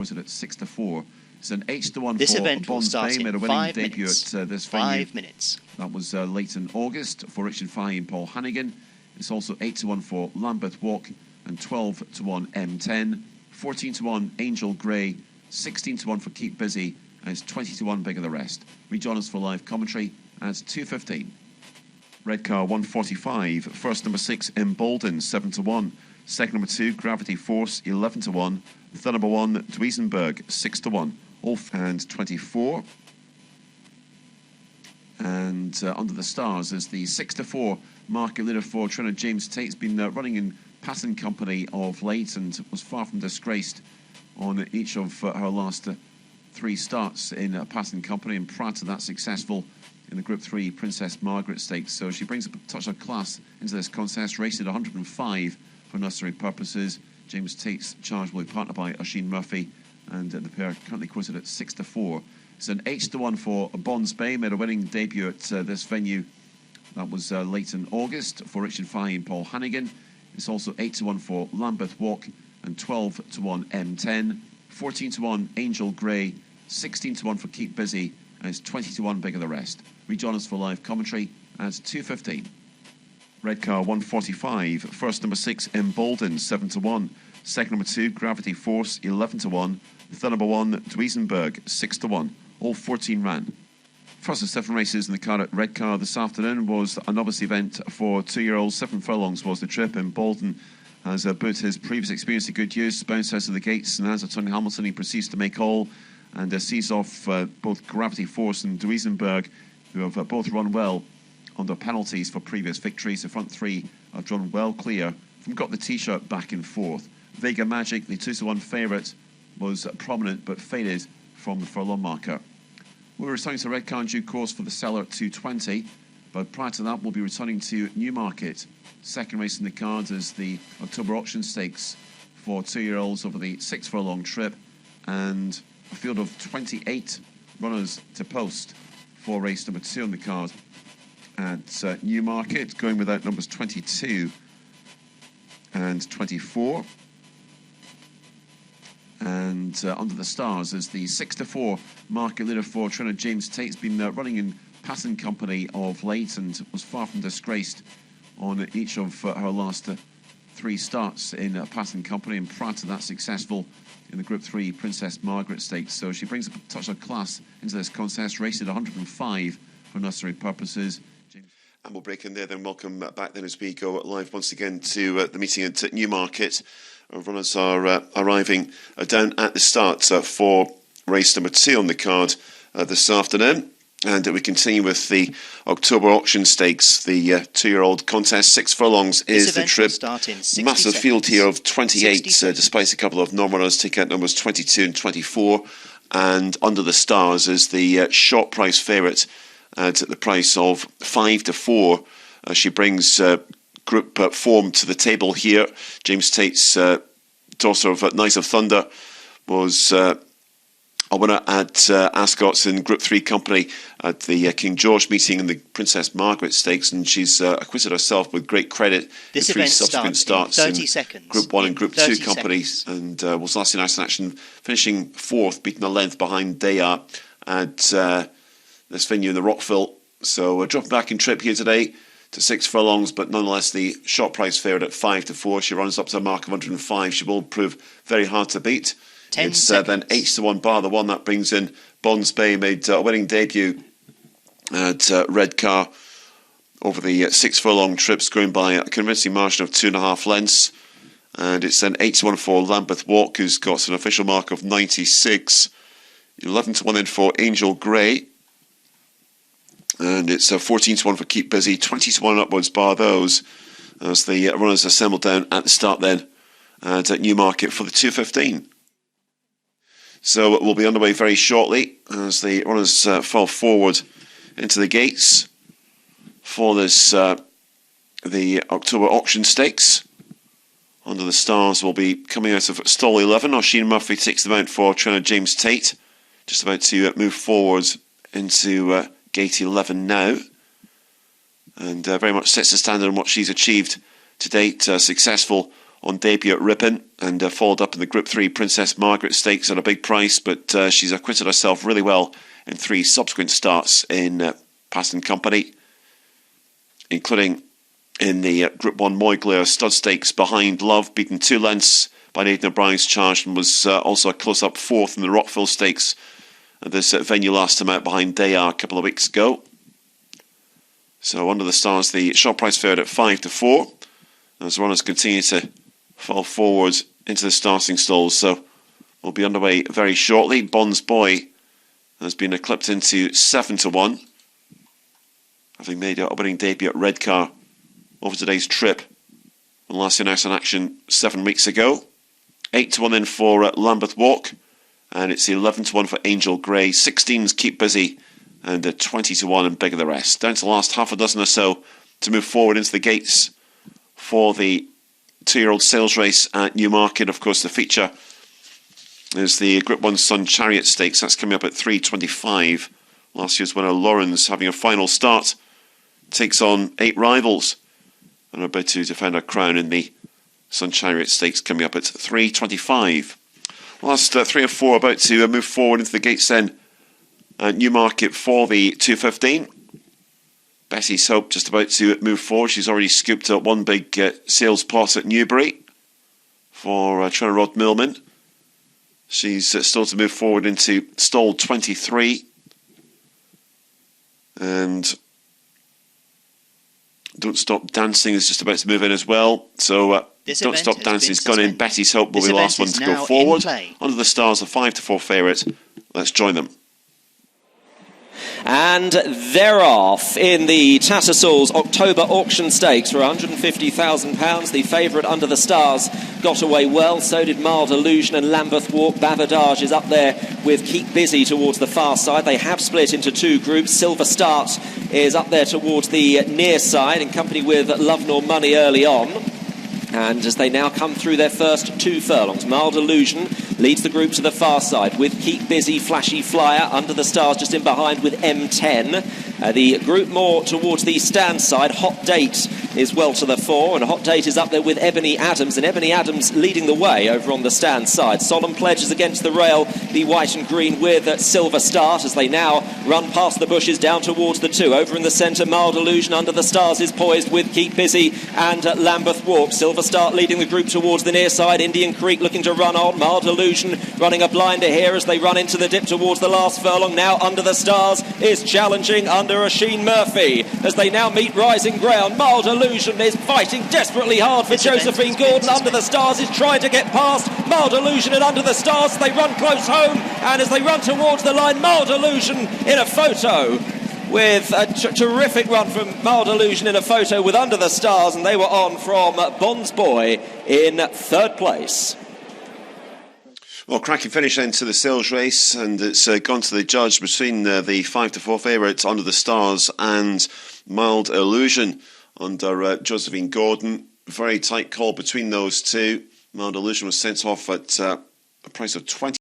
Was it at 6-4? It's an 8-1 This for event will Bonds start Bay, in made a winning 5 debut minutes. at this venue. 5 minutes. That was late in August for Richard Fahey and Paul Hannigan. It's also 8-1 for Lambeth Walk and 12-1 M10, 14-1 Angel Grey, 16-1 for Keep Busy, and it's 20-1 Bigger the Rest. Rejoin us for live commentary at 2:15. Red car 145, first number 6 Embolden, 7-1. Second number 2 Gravity Force, 11-1. Third number 1 Duesenberg, 6-1. All and 24. And under the stars is the 6-4 market leader for Trainer James Tate's been running in passing company of late and was far from disgraced on each of her last 3 starts in passing company, and prior to that successful in the Group 3 Princess Margaret Stakes. So she brings a touch of class into this contest, raced at 105 for nursery purposes. James Tate's charge will be partnered by Oisin Murphy, and the pair currently quoted at 6-4. It's an 8-1 for Bonds Bay, made a winning debut at this venue. That was late in August for Richard Fahey and Paul Hannigan. It's also 8-1 for Lambeth Walk and 12-1 M10, 14-1 Angel Grey, 16-1 for Keep Busy, and it's 20-1 Bigger the Rest. Rejoin us for live commentary at 2:15. Red car 145, first number 6 Embolden, 7-1. Second number 2 Gravity Force, 11-1. Third number 1 Duesenberg, 6-1. All 14 ran. First of 7 races in the car at Red car this afternoon was a novice event for 2-year-olds. 7 furlongs was the trip. Embolden has put his previous experience to good use, bounced out of the gates, and as Tony Hamilton he proceeds to make all and sees off both Gravity Force and Duesenberg, who have both run well under penalties for previous victories. The front 3 have drawn well clear from got the t-shirt back and forth. Vega Magic, the 2-1 favourite, was prominent but faded from the furlong marker. We're returning to Red car in due course for the seller at 2:20, but prior to that we'll be returning to Newmarket. Second race in the cards is the October Auction Stakes for 2-year-olds over the 6 furlong trip, and a field of 28 runners to post for race number 2 on the card at Newmarket, going without numbers 22 and 24. And under the stars is the 6-4 market leader for Trainer James Tate's been running in passing company of late and was far from disgraced on each of her last 3 starts in passing company, and prior to that successful in the Group 3 Princess Margaret Stakes. So she brings a touch of class into this contest, raced at 105 for nursery purposes. And we'll break in there then. Welcome back then as we go live once again to the meeting at Newmarket. Our runners are arriving down at the start for race number 2 on the card this afternoon. And we continue with the October Auction Stakes, the 2-year-old contest. 6 furlongs is the trip. Massive field here of 28, despite a couple of non-runners. Take out numbers 22 and 24. And under the stars is the short price favourite at the price of 5-4. She brings group form to the table here. James Tate's daughter of Knight of Thunder was a winner at Ascot's in Group 3 company at the King George meeting in the Princess Margaret Stakes, and she's acquitted herself with great credit. This in 3 event subsequent starts starts in 30 in seconds. Group 1 and Group 2 companies, seconds. and was last in action, finishing 4th, beating a length behind Daya at this venue in the Rockville. So dropping back in trip here today to 6 furlongs, but nonetheless the short price favourite at 5-4. She runs up to a mark of 105. She will prove very hard to beat. 10 it's seconds. Then 8-1 bar the one that brings in Bonds Bay, made a winning debut at Red car over the 6 furlong trip, scoring by a convincing margin of 2.5 lengths. And it's then 8-1 for Lambeth Walk, who's got an official mark of 96. 11-1 in for Angel Grey. And it's 14-1 for Keep Busy, 20-1 upwards bar those, as the runners assembled down at the start then at Newmarket for the 2:15. So we'll be underway very shortly as the runners fall forward into the gates for this the October Auction Stakes. Under the stars will be coming out of stall 11. Oisin Murphy takes them out for Trainer James Tate. Just about to move forward into gate 11 now. And very much sets the standard on what she's achieved to date. Successful on debut at Ripon, and followed up in the Group 3 Princess Margaret Stakes at a big price, but she's acquitted herself really well in 3 subsequent starts in Paston Company, including in the Group 1 Moyglare Stud Stakes behind Love, beaten 2 lengths by Nathan O'Brien's Charge, and was also a close-up 4th in the Rockville Stakes at this venue last time out behind Dayar a couple of weeks ago. So Under the Stars, the short price fared at 5-4, as runners continue to fall forward into the starting stalls. So we'll be underway very shortly. Bond's Boy has been eclipsed into 7-1, having made an opening debut at Redcar over today's trip, and last announced in action 7 weeks ago. 8-1 then for Lambeth Walk, and it's 11-1 for Angel Grey. 16s Keep Busy, and 20-1 and Bigger the Rest. Down to the last half a dozen or so to move forward into the gates for the 2-year-old sales race at Newmarket. Of course, the feature is the Group 1 Sun Chariot Stakes. That's coming up at 3:25. Last year's winner Lawrence, having a final start, takes on 8 rivals and are about to defend her crown in the Sun Chariot Stakes, coming up at 3:25. Last 3 or 4 about to move forward into the gates then at Newmarket for the 2:15. Bessie's Hope just about to move forward. She's already scooped up 1 big sales pot at Newbury for Trevor Rod Millman. She's still to move forward into stall 23. And Don't Stop Dancing is just about to move in as well. So Don't Stop Dancing's gone in. Betty's Hope will be the last one to go forward. Under the Stars, a 5-4 favourite. Let's join them. And they're off in the Tattersalls October Auction Stakes for £150,000. The favourite Under the Stars got away well. So did Mild Illusion and Lambeth Walk. Bavardage is up there with Keep Busy towards the far side. They have split into 2 groups. Silver Start is up there towards the near side in company with Love Nor Money early on. And as they now come through their first 2 furlongs, Mild Illusion leads the group to the far side with Keep Busy, Flashy Flyer, Under the Stars just in behind with M10. The group more towards the stand side. Hot Date is well to the fore, and Hot Date is up there with Ebony Adams, and Ebony Adams leading the way over on the stand side. Solemn Pledge is against the rail, the white and green with Silver Start as they now run past the bushes down towards the 2. Over in the centre, Mild Illusion, Under the Stars is poised with Keep Busy and Lambeth Walk. Silver Start leading the group towards the near side. Indian Creek looking to run on. Mild Illusion running a blinder here as they run into the dip towards the last furlong. Now Under the Stars is challenging under Oisin Murphy as they now meet rising ground. Mild Illusion is fighting desperately hard for Josephine Gordon. Under the Stars is trying to get past Mild Illusion and Under the Stars. They run close home, and as they run towards the line, Mild Illusion in a photo with a terrific run from Mild Illusion in a photo with Under the Stars, and they were on from Bond's Boy in 3rd place. Well, cracking finish then to the sales race, and it's gone to the judge between the 5-4 favourites Under the Stars and Mild Illusion under Josephine Gordon. Very tight call between those two. Mild Illusion was sent off at a price of 20.